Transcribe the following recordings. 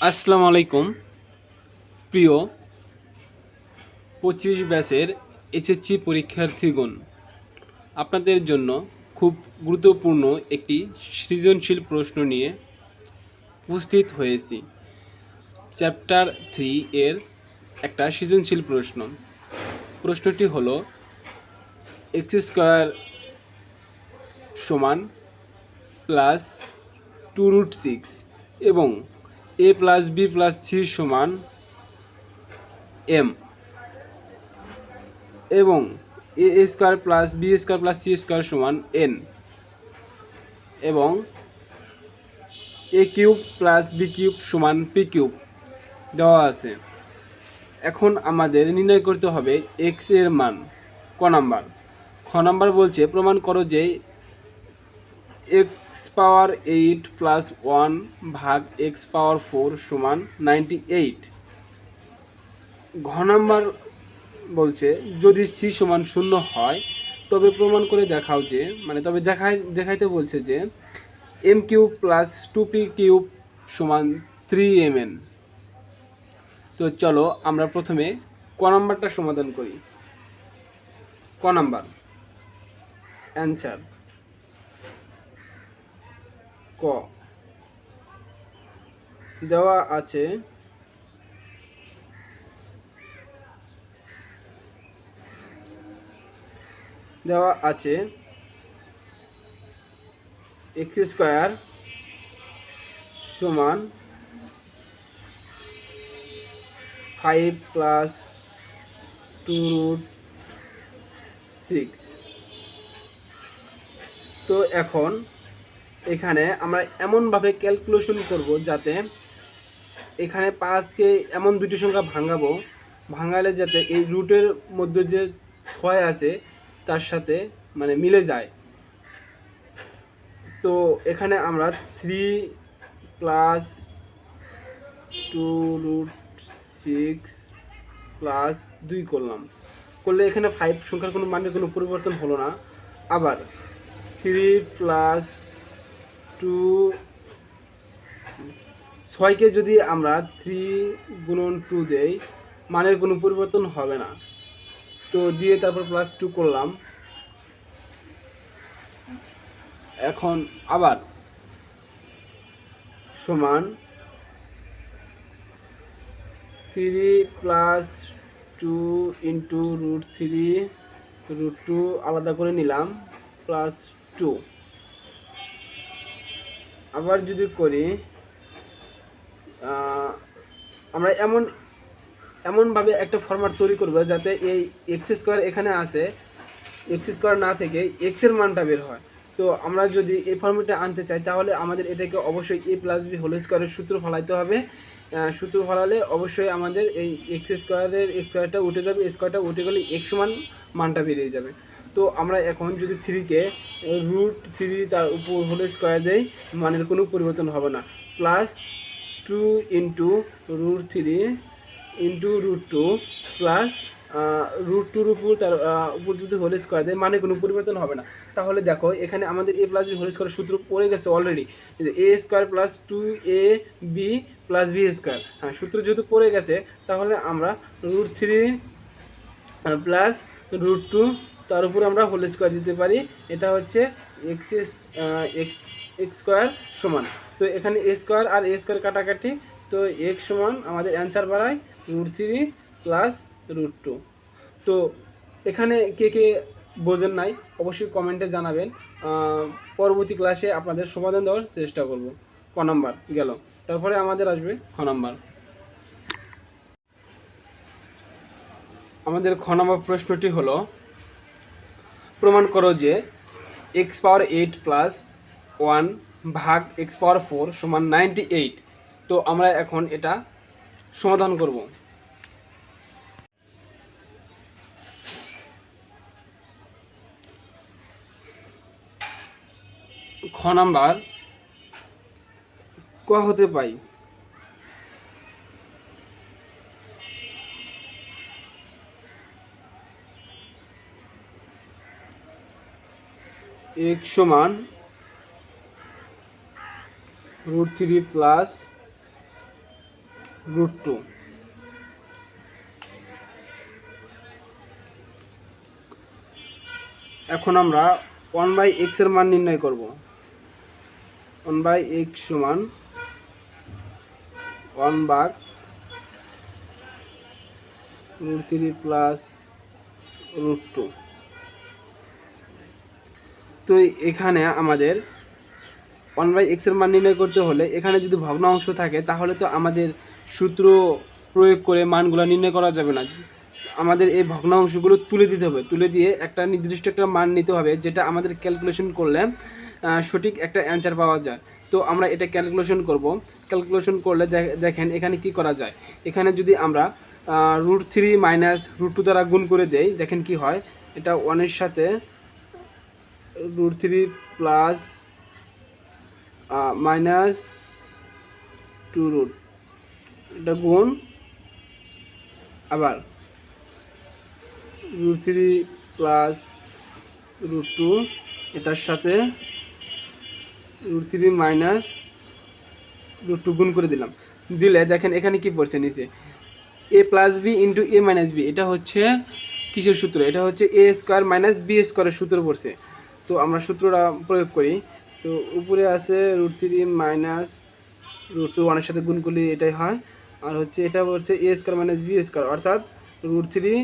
আসসালামু আলাইকুম প্রিয় 25 ব্যাচের এসএসসি পরীক্ষার্থীগণ, আপনাদের জন্য খুব গুরুত্বপূর্ণ একটি সৃজনশীল প্রশ্ন নিয়ে উপস্থিত হয়েছি। চ্যাপ্টার 3 এর একটা সৃজনশীল প্রশ্ন। প্রশ্নটি হলো এক্স স্কোয়ার সমান প্লাস 2√6 এবং a plus b plus c সমান এম এবং a square plus b square plus c square সমান এন এবং a cube plus b cube সমান পি কিউব দেওয়া আছে। এখন আমাদের নির্ণয় করতে হবে এক্স এর মান। খ নাম্বার বলছে প্রমাণ করো যে এক্স পাওয়ার 8 প্লাস 1 ভাগ এক্স পাওয়ার 4 সমান 98। ঘ নাম্বার বলছে যদি সি সমান 0 হয় তবে প্রমাণ করে দেখাও যে তবে দেখাইতে বলছে যে M cube plus 2p cube সমান 3mn। তো চলো আমরা প্রথমে ক নাম্বারটা সমাধান করি। ক নাম্বার অ্যান্সার ক দেওয়া আছে এক্স স্কোয়ার সমান 5 প্লাস 2√6। তো এখন এখানে আমরা এমনভাবে ক্যালকুলেশন করব যাতে এখানে 5কে এমন দুটি সংখ্যা ভাঙালে যাতে এই রুটের মধ্যে যে 6 আছে তার সাথে মিলে যায়। তো এখানে আমরা 3 প্লাস 2√6 প্লাস 2 করলে এখানে 5 সংখ্যার কোনো মানের কোনো পরিবর্তন হলো না। আবার 3 প্লাস 2 6কে যদি আমরা 3 গুণন 2 দেই মানের কোনো পরিবর্তন হবে না। তো দিয়ে তারপর প্লাস 2 করলাম। এখন আবার সমান 3 প্লাস 2 ইন্টু √3 আলাদা করে নিলাম প্লাস 2। আবার যদি করি আমরা এমনভাবে একটা ফরম্যাট তৈরি করব যাতে এই এক্স স্কোয়ার এখানে আসে, এক্স স্কোয়ার না থেকে এক্স এর মানটা বের হয়। তো আমরা যদি এই ফর্মেটে আনতে চাই তাহলে আমাদের এটাকে অবশ্যই এ প্লাস বি হোল স্কোয়ারের সূত্র ফলাইতে হবে। সূত্র ফলালে অবশ্যই আমাদের এই এক্স স্কোয়ারটা উঠে যাবে, স্কোয়ারটা উঠে গেলে এক্স সমান মানটা বেরিয়ে যাবে। তো আমরা এখন যদি 3কে √3 তার উপর হোল স্কোয়ার দেই মানের কোনো পরিবর্তন হবে না। প্লাস 2 ইন্টু √3 ইন্টু √2 প্লাস √2 উপর তার উপর যদি হোল স্কোয়ার দেয় মানে কোনো পরিবর্তন হবে না। তাহলে দেখো এখানে আমাদের a plus b whole square সূত্র পড়ে গেছে already, a square plus 2ab plus b square. হ্যাঁ, সূত্র যেহেতু পড়ে গেছে তাহলে আমরা √3 প্লাস √2 তার উপর আমরা হোল স্কোয়ার দিতে পারি। এটা হচ্ছে এক্স স্কোয়ার সমান, তো এখানে এ স্কোয়ার আর এ স্কোয়ার কাটাকাটি, তো এক্স সমান আমাদের অ্যান্সার বাড়ায় √3 প্লাস √2। তো এখানে কে কে বোঝেন নাই অবশ্যই কমেন্টে জানাবেন, পরবর্তী ক্লাসে আপনাদের সমাধান দেওয়ার চেষ্টা করব। ক নাম্বার গেল, তারপরে আমাদের আসবে খ নাম্বার। আমাদের খ নাম্বার প্রশ্নটি হলো প্রমাণ করো যে এক্স পাওয়ার 8 প্লাস 1 ভাগ এক্স পাওয়ার 4 সমান 98। তো আমরা এখন এটা সমাধান করব। খ নাম্বার ক হতে পাই x সমান √3 প্লাস √2। এখন আমরা 1/x এর মান নির্ণয় করব। 1/x সমান 1/√3 প্লাস √2। তো এখানে আমাদের 1/x এর মান নির্ণয় করতে হলে এখানে যদি ভগ্নাংশ থাকে তাহলে তো আমাদের সূত্র প্রয়োগ করে মানগুলো নির্ণয় করা যাবে না। আমাদের এই ভগ্নাংশগুলো তুলে দিতে হবে, তুলে দিয়ে একটা নির্দিষ্ট একটা মান নিতে হবে যেটা আমাদের ক্যালকুলেশন করলে সঠিক একটা অ্যান্সার পাওয়া যায়। তো আমরা এটা ক্যালকুলেশন করব। ক্যালকুলেশন করলে দেখেন এখানে কি করা যায়। এখানে যদি আমরা √3 মাইনাস √2 দ্বারা গুণ করে দেই, দেখেন কি হয়। এটা 1 এর সাথে √3 প্লাস মাইনাস 2 এটা গুণ, আবার √3 প্লাস √2 এটার সাথে √3 মাইনাস √2 গুণ করে দিলাম। দিলে দেখেন এখানে কি পড়ছে নিচে, a plus b into a minus b. এটা হচ্ছে কিসের সূত্র? এটা হচ্ছে a স্কোয়ার মাইনাস বি স্কোয়ারের সূত্র পড়ছে। তো আমরা সূত্রটা প্রয়োগ করি। তো উপরে আছে √3 মাইনাস √2 1 এর সাথে গুণ করলে এটাই হয়। আর হচ্ছে এটা হচ্ছে a square minus b square, অর্থাৎ √3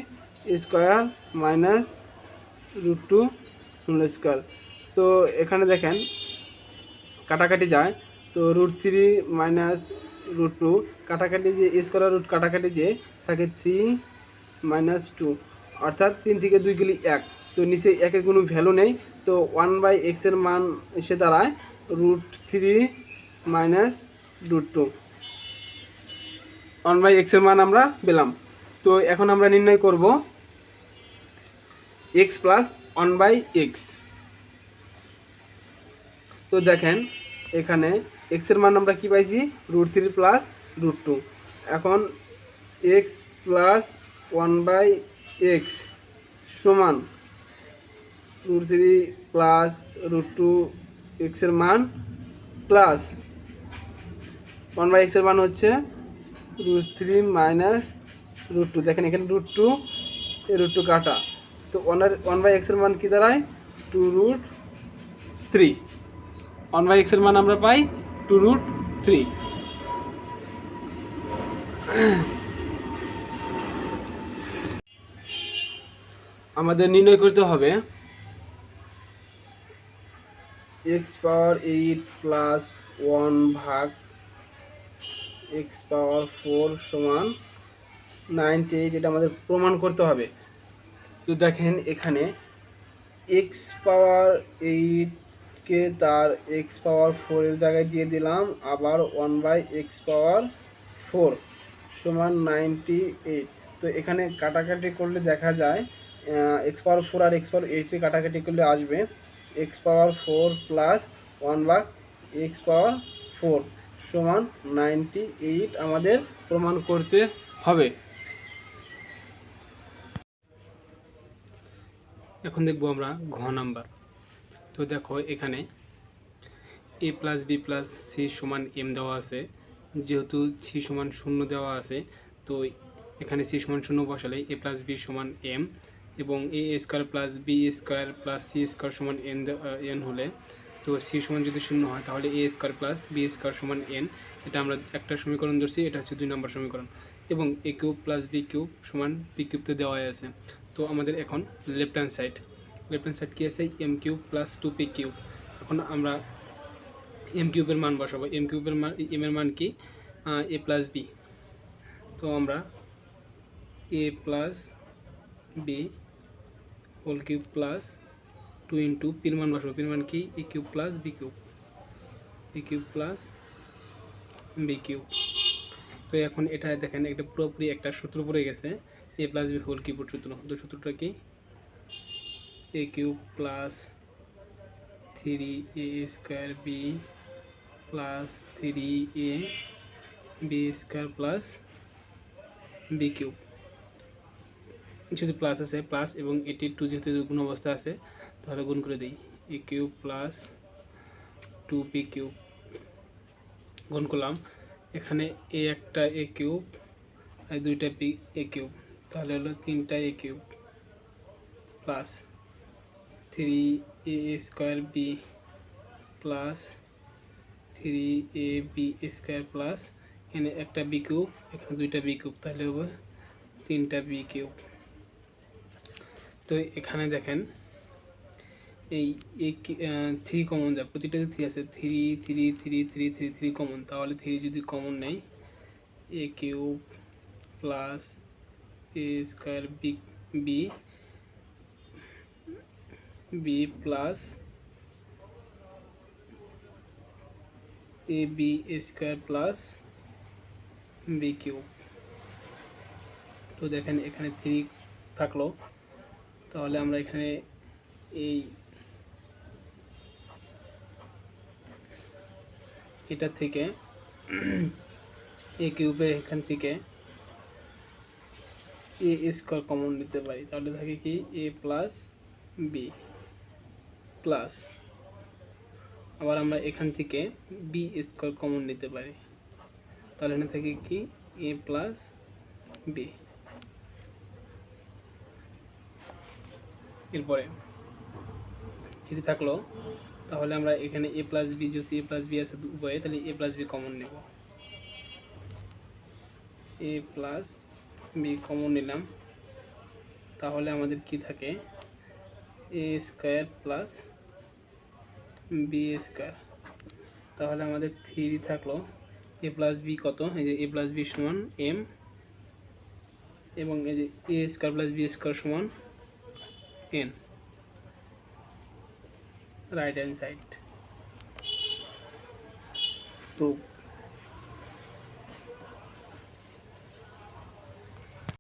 স্কোয়ার মাইনাস √2 হোল স্কোয়ার। তো এখানে দেখেন কাটাকাটি যায়। তো √3 মাইনাস √2 কাটাকাটি, যে স্কোয়ার রুট কাটাকাটি যে থাকে 3 মাইনাস 2, অর্থাৎ 3 থেকে 2 গেলে 1। তো নিচে একের কোনো ভ্যালু নেই। তো 1/x এর মান এসে দাঁড়ায় √3 মাইনাস √2। 1/x এর মান আমরা পেলাম। তো এখন আমরা নির্ণয় করব x প্লাস 1/x। তো দেখেন এখানে x এর মান আমরা কি পাইছি, √3 প্লাস √2। এখন x প্লাস 1/x সমান √3 প্লাস √2 x এর মান প্লাস 1/x এর মান হচ্ছে √3 মাইনাস √2। দেখেন এখানে √2 এই √2 কাটা। তো 1/x এর মান কি দাঁড়ায়, 2√3। 1/x এর মান আমরা পাই 2√3। আমাদের নির্ণয় করতে হবে x পাওয়ার 8 প্লাস 1 ভাগ x পাওয়ার 4 সমান 98। এটা আমাদের প্রমাণ করতে হবে। তো দেখেন এখানে x পাওয়ার 8 কে তার x পাওয়ার 4 এর জায়গায় দিয়ে দিলাম, আবার 1/x পাওয়ার 4 সমান 98। তো এখানে কাটাকাটি করলে দেখা যায় x পাওয়ার 4 আর x পাওয়ার 8 কে কাটাকাটি করলে আসবে x পাওয়ার 4 প্লাস 1/x পাওয়ার 4 সমান 98 আমাদের প্রমাণ করতে হবে। এখন দেখব আমরা ঘ নাম্বার। তো দেখো এখানে a plus b plus c সমান এম দেওয়া আছে। যেহেতু সি সমান 0 দেওয়া আছে, তো এখানে সি সমান 0 বসালে a প্লাস বি সমান এম, এবং a square plus b square plus c square সমান এন হলে, তো সি সমান যদি 0 হয় তাহলে a square plus b square সমান এন। এটা আমরা একটা সমীকরণ ধরছি, এটা হচ্ছে 2 নম্বর সমীকরণ। এবং a cube plus b cube সমান বি কিউব তো দেওয়াই আছে। তো আমাদের এখন লেফট হ্যান্ড সাইড কী আছে, M cube plus 2p cube. এখন আমরা এম কিউবের মান বসাবো। এম এর মান কি, এ প্লাস বি। তো আমরা a plus b whole cube plus 2 into পির মান বসাবো। পির মান কি, a cube plus b cube, a cube plus b cube. তো এখন এটা দেখেন একটা পুরোপুরি একটা সূত্র পড়ে গেছে, এ প্লাস বি হোল কিউবের সূত্র। তো সূত্রটা কি, a cube plus 3a square b plus 3a b square plus b cube. যেহেতু প্লাস আছে প্লাস, এবং এটি 2 যেহেতু গুণ অবস্থা আছে তাহলে গুণ করে দিই, এ কিউব প্লাস 2p কিউব গুণ করলাম। এখানে এ একটা এ কিউব আর দুইটা বি এ কিউব, তাহলে হলো 3টা a cube plus 3a square b plus 3a b square plus এখানে একটা বি কিউব, এখানে দুইটা বি কিউব, তাহলে হবে 3টা বি কিউব। তো এখানে দেখেন এই থ্রি কমন যায়, প্রতিটাতে থ্রি আছে, 3 কমন, তাহলে 3 যদি কমন নেই a cube plus a square b b b plus a b square plus b cube. তো দেখেন এখানে 3 থাকলো, তাহলে আমরা এখানে এই এটা থেকে এ কিউবের এখান থেকে এ স্কোয়ার কমন নিতে পারি, তাহলে থাকে কি এ প্লাস বি প্লাস, আবার আমরা এখান থেকে বি স্কোয়ার কমন নিতে পারি, তাহলে এখানে থাকে কি এ প্লাস বি। এরপরে যদি থাকলো, তাহলে আমরা এখানে এ প্লাস বি, যেহেতু এ প্লাস বি আছে উভয়ে, তাহলে এ প্লাস বি কমন নেব, এ প্লাস বি কমন নিলাম, তাহলে আমাদের কি থাকে এ স্কোয়ার প্লাস বি স্কোয়ার, তাহলে আমাদের 3 থাকলো, এ প্লাস বি কত, এই যে এ প্লাস বি সমান এম, এবং এই যে এ স্কোয়ার প্লাস বি স্কোয়ার সমান N, right hand side proof.